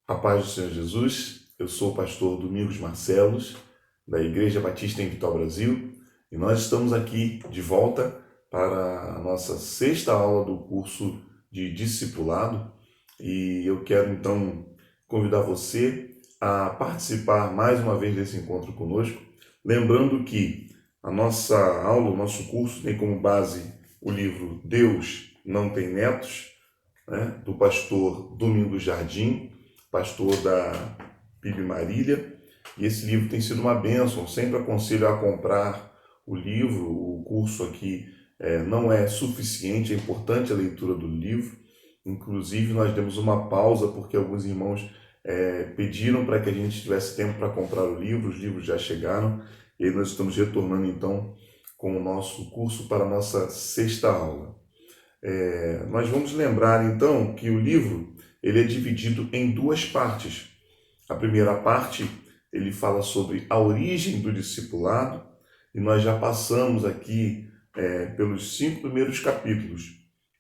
A paz do Senhor Jesus, eu sou o pastor Domingos Marcelos, da Igreja Batista em Vitória, Brasil, e nós estamos aqui de volta para a nossa sexta aula do curso de discipulado, e eu quero então convidar você a participar mais uma vez desse encontro conosco, lembrando que a nossa aula, o nosso curso tem como base o livro Deus Não Tem Netos, né, do pastor Domingos Jardim, pastor da PIB Marília, e esse livro tem sido uma bênção. Sempre aconselho a comprar o livro. O curso aqui não é suficiente, é importante a leitura do livro. Inclusive, nós demos uma pausa porque alguns irmãos pediram para que a gente tivesse tempo para comprar o livro. Os livros já chegaram e aí nós estamos retornando então com o nosso curso para a nossa sexta aula. Nós vamos lembrar então que o livro ele é dividido em duas partes. A primeira parte ele fala sobre a origem do discipulado, e nós já passamos aqui pelos 5 primeiros capítulos.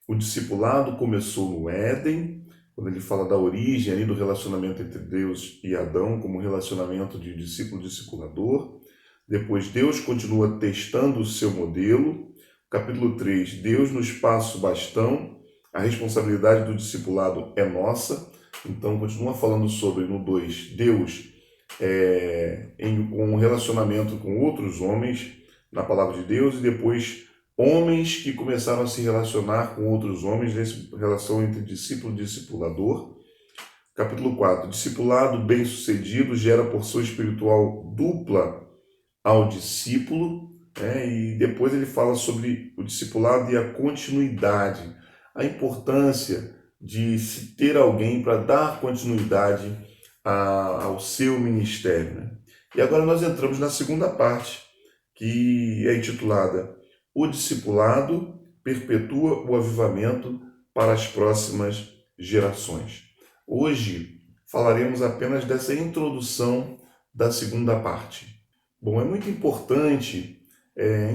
O discipulado começou no Éden, quando ele fala da origem ali do relacionamento entre Deus e Adão, como relacionamento de discípulo-discipulador. Depois Deus continua testando o seu modelo. Capítulo 3, Deus nos passa o bastão. A responsabilidade do discipulado é nossa. Então, continua falando sobre, no 2, Deus em um relacionamento com outros homens, na palavra de Deus, e depois homens que começaram a se relacionar com outros homens, nessa relação entre discípulo e discipulador. Capítulo 4, discipulado bem-sucedido gera porção espiritual dupla ao discípulo, e depois ele fala sobre o discipulado e a continuidade, a importância de se ter alguém para dar continuidade ao seu ministério. E agora nós entramos na segunda parte, que é intitulada O Discipulado Perpetua o Avivamento para as Próximas Gerações. Hoje falaremos apenas dessa introdução da segunda parte. Bom, é muito importante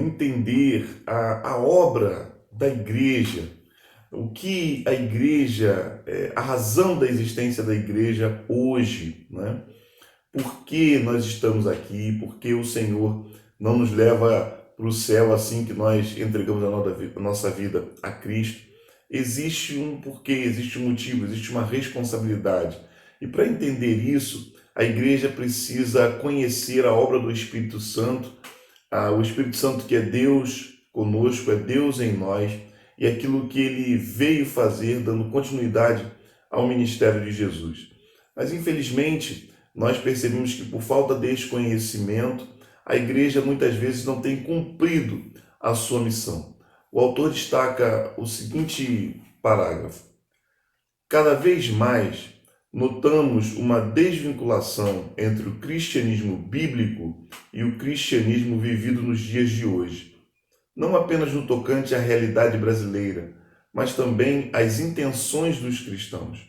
entender a obra da igreja, o que a igreja, a razão da existência da igreja hoje, né? Por que nós estamos aqui, por que o Senhor não nos leva para o céu assim que nós entregamos a nossa vida a Cristo. Existe um porquê, existe um motivo, existe uma responsabilidade. E para entender isso, a igreja precisa conhecer a obra do Espírito Santo, o Espírito Santo que é Deus conosco, é Deus em nós, e aquilo que ele veio fazer, dando continuidade ao ministério de Jesus. Mas, infelizmente, nós percebemos que por falta deste conhecimento, a igreja muitas vezes não tem cumprido a sua missão. O autor destaca o seguinte parágrafo: cada vez mais notamos uma desvinculação entre o cristianismo bíblico e o cristianismo vivido nos dias de hoje. Não apenas no tocante à realidade brasileira, mas também às intenções dos cristãos.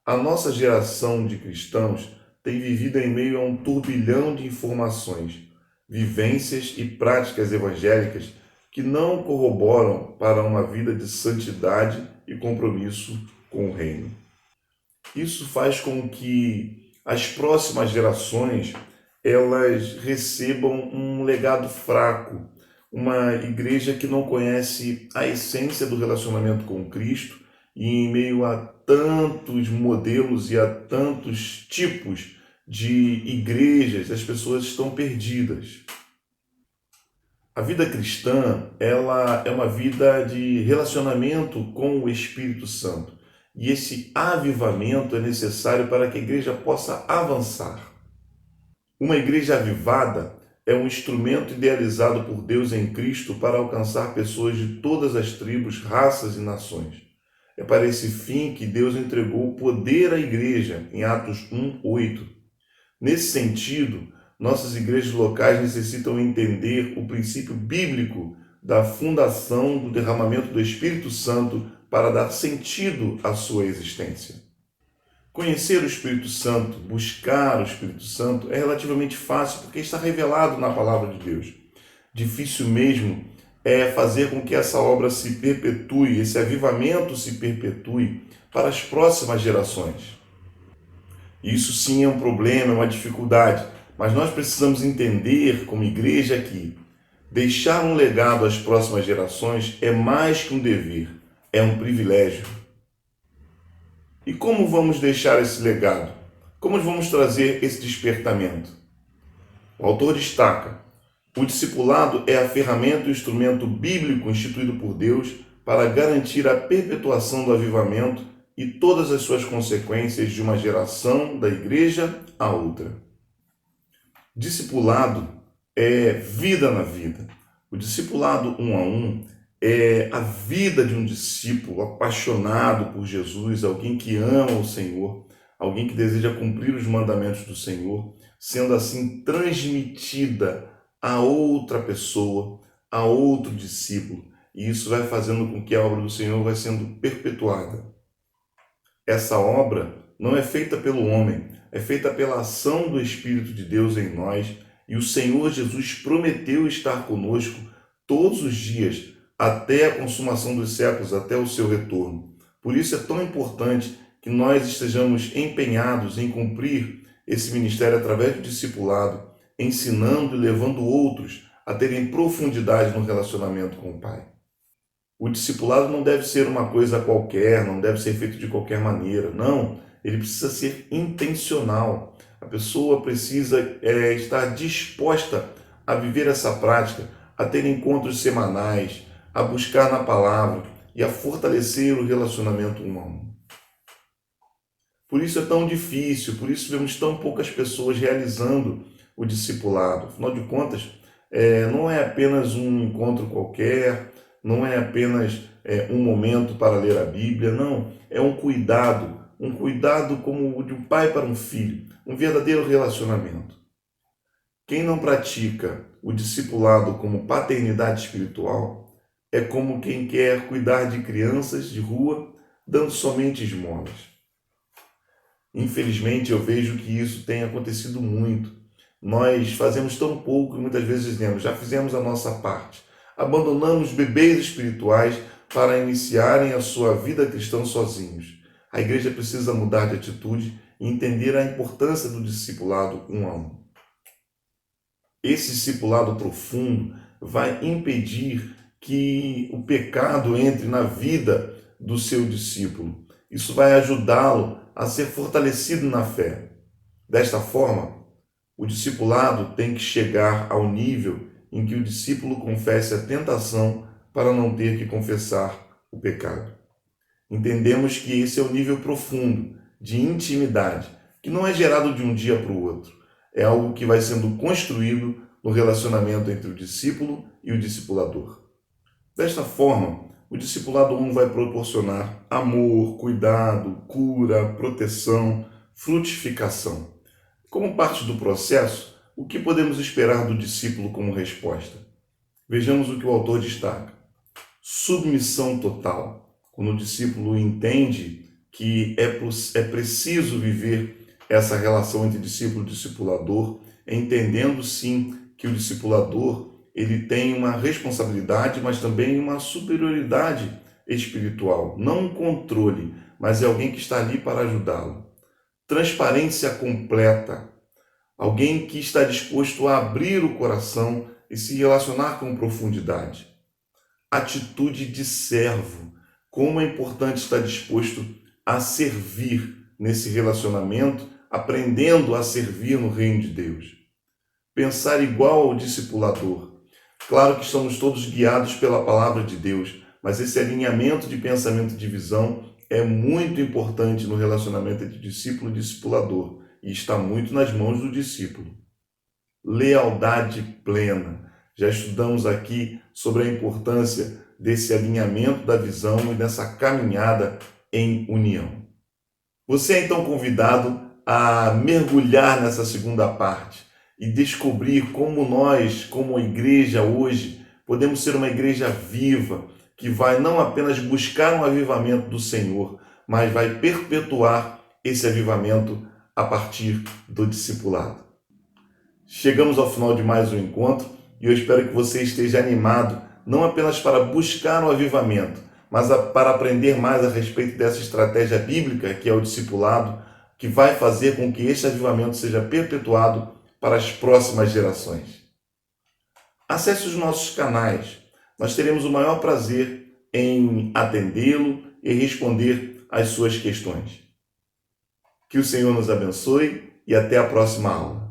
A nossa geração de cristãos tem vivido em meio a um turbilhão de informações, vivências e práticas evangélicas que não corroboram para uma vida de santidade e compromisso com o reino. Isso faz com que as próximas gerações elas recebam um legado fraco, uma igreja que não conhece a essência do relacionamento com Cristo, e em meio a tantos modelos e a tantos tipos de igrejas, as pessoas estão perdidas. A vida cristã, ela é uma vida de relacionamento com o Espírito Santo. E esse avivamento é necessário para que a igreja possa avançar. Uma igreja avivada é um instrumento idealizado por Deus em Cristo para alcançar pessoas de todas as tribos, raças e nações. É para esse fim que Deus entregou o poder à igreja, em Atos 1:8. Nesse sentido, nossas igrejas locais necessitam entender o princípio bíblico da fundação do derramamento do Espírito Santo para dar sentido à sua existência. Conhecer o Espírito Santo, buscar o Espírito Santo é relativamente fácil porque está revelado na palavra de Deus. Difícil mesmo é fazer com que essa obra se perpetue, esse avivamento se perpetue para as próximas gerações. Isso sim é um problema, é uma dificuldade, mas nós precisamos entender como igreja que deixar um legado às próximas gerações é mais que um dever, é um privilégio. E como vamos deixar esse legado? Como vamos trazer esse despertamento? O autor destaca: o discipulado é a ferramenta e o instrumento bíblico instituído por Deus para garantir a perpetuação do avivamento e todas as suas consequências de uma geração da igreja a outra. Discipulado é vida na vida. O discipulado um a um é a vida de um discípulo apaixonado por Jesus, alguém que ama o Senhor, alguém que deseja cumprir os mandamentos do Senhor, sendo assim transmitida a outra pessoa, a outro discípulo. E isso vai fazendo com que a obra do Senhor vai sendo perpetuada. Essa obra não é feita pelo homem, é feita pela ação do Espírito de Deus em nós, e o Senhor Jesus prometeu estar conosco todos os dias, até a consumação dos séculos, até o seu retorno. Por isso é tão importante que nós estejamos empenhados em cumprir esse ministério através do discipulado, ensinando e levando outros a terem profundidade no relacionamento com o Pai. O discipulado não deve ser uma coisa qualquer, não deve ser feito de qualquer maneira, não. Ele precisa ser intencional. A pessoa precisa estar disposta a viver essa prática, a ter encontros semanais, a buscar na palavra e a fortalecer o relacionamento um a um. Por isso é tão difícil, por isso vemos tão poucas pessoas realizando o discipulado. Afinal de contas, não é apenas um encontro qualquer, não é apenas um momento para ler a Bíblia, não. É um cuidado como de um pai para um filho, um verdadeiro relacionamento. Quem não pratica o discipulado como paternidade espiritual é como quem quer cuidar de crianças de rua, dando somente esmolas. Infelizmente, eu vejo que isso tem acontecido muito. Nós fazemos tão pouco e muitas vezes dizemos, já fizemos a nossa parte. Abandonamos bebês espirituais para iniciarem a sua vida cristã sozinhos. A igreja precisa mudar de atitude e entender a importância do discipulado um a um. Esse discipulado profundo vai impedir que o pecado entre na vida do seu discípulo. Isso vai ajudá-lo a ser fortalecido na fé. Desta forma, o discipulado tem que chegar ao nível em que o discípulo confesse a tentação para não ter que confessar o pecado. Entendemos que esse é o nível profundo de intimidade, que não é gerado de um dia para o outro. É algo que vai sendo construído no relacionamento entre o discípulo e o discipulador. Desta forma, o discipulado 1 vai proporcionar amor, cuidado, cura, proteção, frutificação. Como parte do processo, o que podemos esperar do discípulo como resposta? Vejamos o que o autor destaca. Submissão total. Quando o discípulo entende que é preciso viver essa relação entre discípulo e discipulador, entendendo sim que o discipulador ele tem uma responsabilidade, mas também uma superioridade espiritual. Não um controle, mas é alguém que está ali para ajudá-lo. Transparência completa. Alguém que está disposto a abrir o coração e se relacionar com profundidade. Atitude de servo. Como é importante estar disposto a servir nesse relacionamento, aprendendo a servir no reino de Deus. Pensar igual ao discipulador. Claro que estamos todos guiados pela palavra de Deus, mas esse alinhamento de pensamento e de visão é muito importante no relacionamento entre discípulo e discipulador e está muito nas mãos do discípulo. Lealdade plena. Já estudamos aqui sobre a importância desse alinhamento da visão e dessa caminhada em união. Você é então convidado a mergulhar nessa segunda parte e descobrir como nós, como igreja hoje, podemos ser uma igreja viva, que vai não apenas buscar um avivamento do Senhor, mas vai perpetuar esse avivamento a partir do discipulado. Chegamos ao final de mais um encontro e eu espero que você esteja animado, não apenas para buscar o avivamento, mas para aprender mais a respeito dessa estratégia bíblica que é o discipulado, que vai fazer com que este avivamento seja perpetuado para as próximas gerações. Acesse os nossos canais. Nós teremos o maior prazer em atendê-lo e responder às suas questões. Que o Senhor nos abençoe e até a próxima aula.